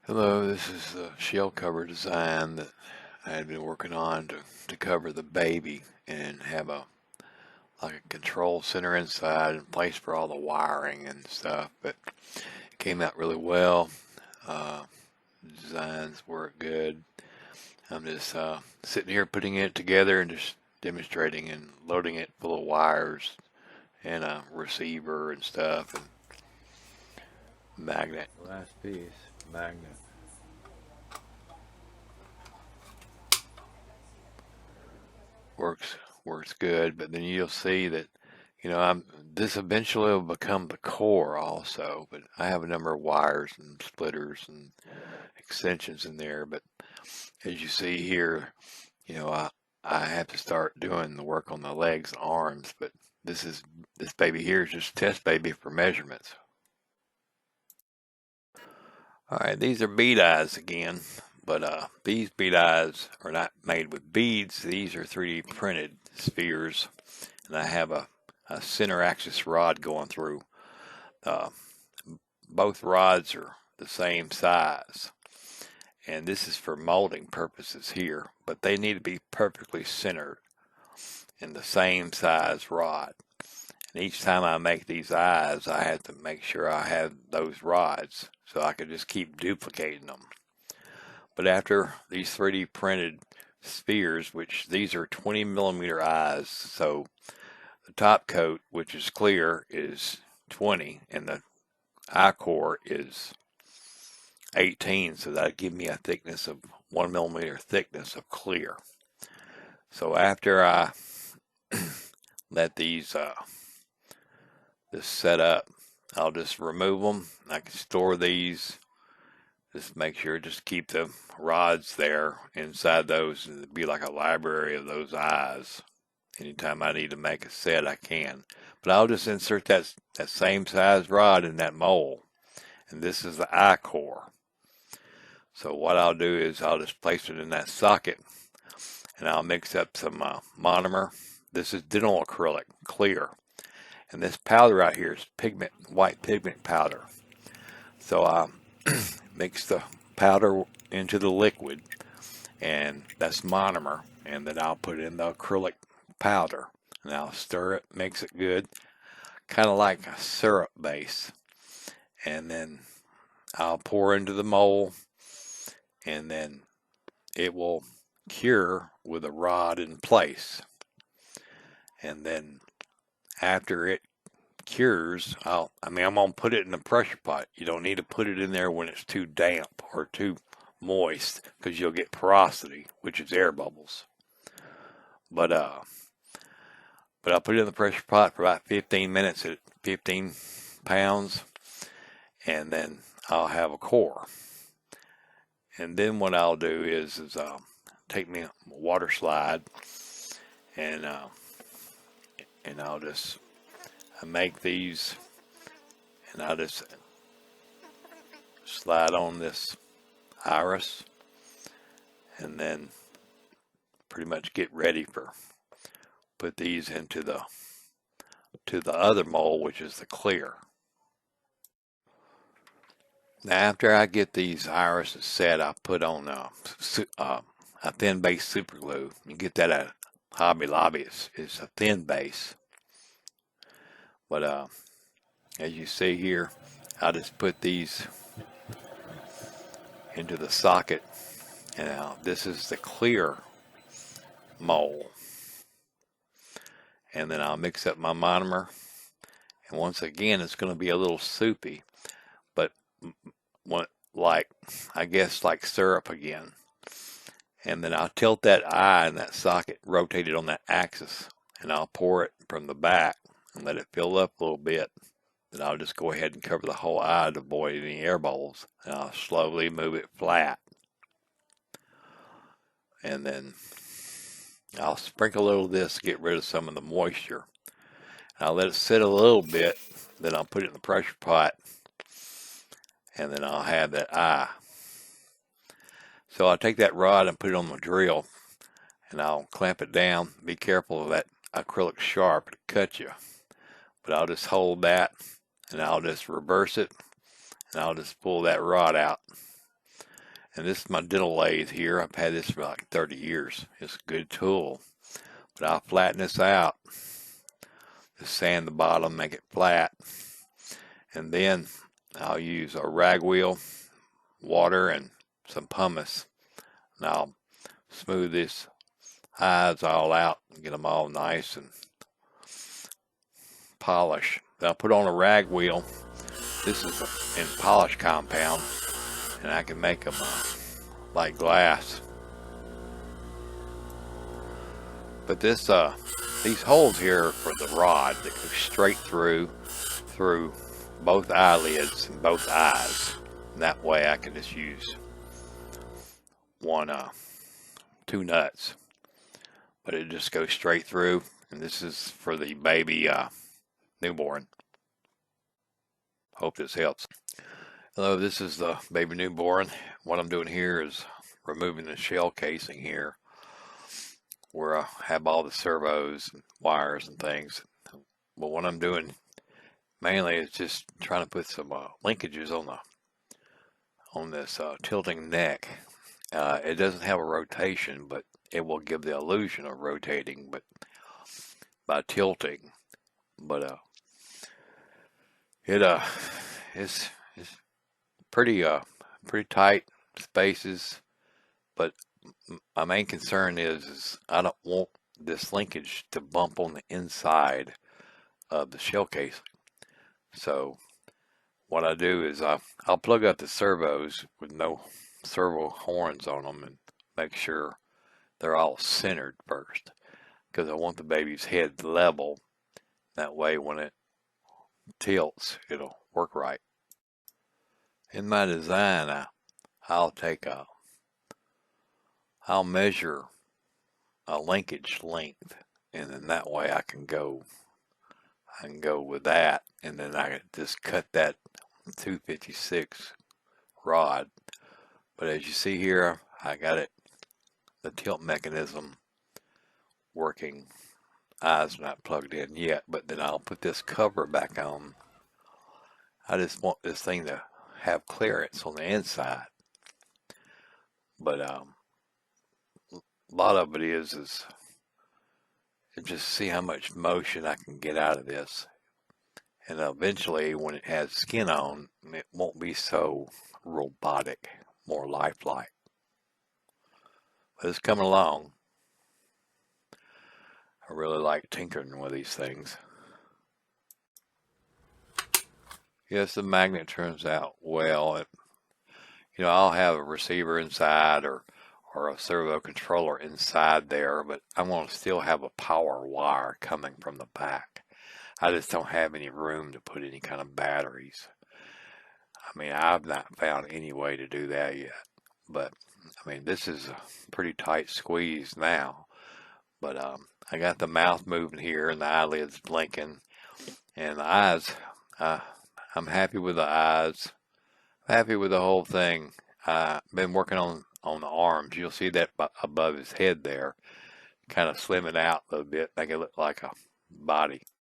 Hello, this is the shell cover design that I had been working on to cover the baby and have a control center inside and place for all the wiring and stuff. But it came out really well. Uh, Designs work good. I'm just sitting here putting it together and just demonstrating and loading it full of wires and a receiver and stuff and magnet. Last piece, magnet. Works good, but then you'll see that this eventually will become the core also, but I have a number of wires and splitters and extensions in there. But as you see here, you know, I have to start doing the work on the legs and arms, but this baby here is just a test baby for measurements. All right, these are bead eyes again, but these bead eyes are not made with beads. These are 3D printed spheres, and I have a center axis rod going through. Uh, Both rods are the same size, and this is for molding purposes here, but they need to be perfectly centered in the same size rod. And each time I make these eyes, I have to make sure I have those rods so I can just keep duplicating them. But after these 3D printed spheres, which these are 20 millimeter eyes, so the top coat, which is clear, is 20, and the eye core is 18, so that give me a thickness of 1 millimeter thickness of clear. So after I let these this set up, I'll just remove them. I can store these. Just make sure, just keep the rods there inside those, and it'd be like a library of those eyes. Anytime I need to make a set, I can. But I'll just insert that same size rod in that mold. And this is the eye core. So what I'll do is I'll just place it in that socket, and I'll mix up some monomer. This is dental acrylic, clear. And this powder out here is white pigment powder. So I mix the powder into the liquid, and that's monomer. And then I'll put in the acrylic powder, and I'll stir it, mix it good, kind of like a syrup base. And then I'll pour into the mold, and then it will cure with a rod in place. And then after it cures, I'm gonna put it in a pressure pot. You don't need to put it in there when it's too damp or too moist, because you'll get porosity, which is air bubbles. But I'll put it in the pressure pot for about 15 minutes at 15 pounds, and then I'll have a core. And then what I'll do is take me a water slide, and I'll just make these, and I'll just slide on this iris, and then pretty much get ready for put these into the other mold, which is the clear. Now after I get these irises set, I put on a thin base super glue. You get that at Hobby Lobby. It's a thin base, but as you see here, I'll just put these into the socket, and now this is the clear mold. And then I'll mix up my monomer, and once again it's going to be a little soupy, but I guess like syrup again. And then I'll tilt that eye in that socket, rotate it on that axis, and I'll pour it from the back and let it fill up a little bit. Then I'll just go ahead and cover the whole eye to avoid any air bubbles, and I'll slowly move it flat. And then I'll sprinkle a little of this to get rid of some of the moisture. I'll let it sit a little bit, then I'll put it in the pressure pot, and then I'll have that eye. So I'll take that rod and put it on the drill, and I'll clamp it down. Be careful of that acrylic sharp, to cut you. But I'll just hold that, and I'll just reverse it, and I'll just pull that rod out. And this is my dental lathe here. I've had this for like 30 years. It's a good tool. But I'll flatten this out. Just sand the bottom, make it flat. And then I'll use a rag wheel, water, and some pumice. And I'll smooth these eyes all out and get them all nice and polished. Then I'll put on a rag wheel. This is in polish compound, and I can make them like glass. But this, these holes here are for the rod that goes straight through both eyelids and both eyes. And that way I can just use two nuts. But it just goes straight through. And this is for the baby newborn. Hope this helps. Hello, this is the baby newborn. What I'm doing here is removing the shell casing here, where I have all the servos and wires and things. But what I'm doing mainly is just trying to put some linkages on this tilting neck. It doesn't have a rotation, but it will give the illusion of rotating, but by tilting. But it's pretty tight spaces. But my main concern is I don't want this linkage to bump on the inside of the shell casing. So what I do is I'll plug up the servos with no servo horns on them and make sure they're all centered first, because I want the baby's head level. That way when it tilts, it'll work right. In my design, I'll measure a linkage length, and then that way I can go with that, and then I can just cut that 256 rod. But as you see here, I got the tilt mechanism working. Eyes not plugged in yet, but then I'll put this cover back on. I just want this thing to have clearance on the inside. But a lot of it is just see how much motion I can get out of this. And eventually, when it has skin on, it won't be so robotic, more lifelike. But it's coming along. I really like tinkering with these things. Yes, the magnet turns out well. I'll have a receiver inside or a servo controller inside there, but I want to still have a power wire coming from the back. I just don't have any room to put any kind of batteries. I mean, I've not found any way to do that yet. But, I mean, this is a pretty tight squeeze now. But I got the mouth moving here and the eyelids blinking. And the eyes, I'm happy with the eyes. Happy with the whole thing. I've been working on the arms. You'll see that above his head there. Kind of slim it out a little bit, make it look like a body.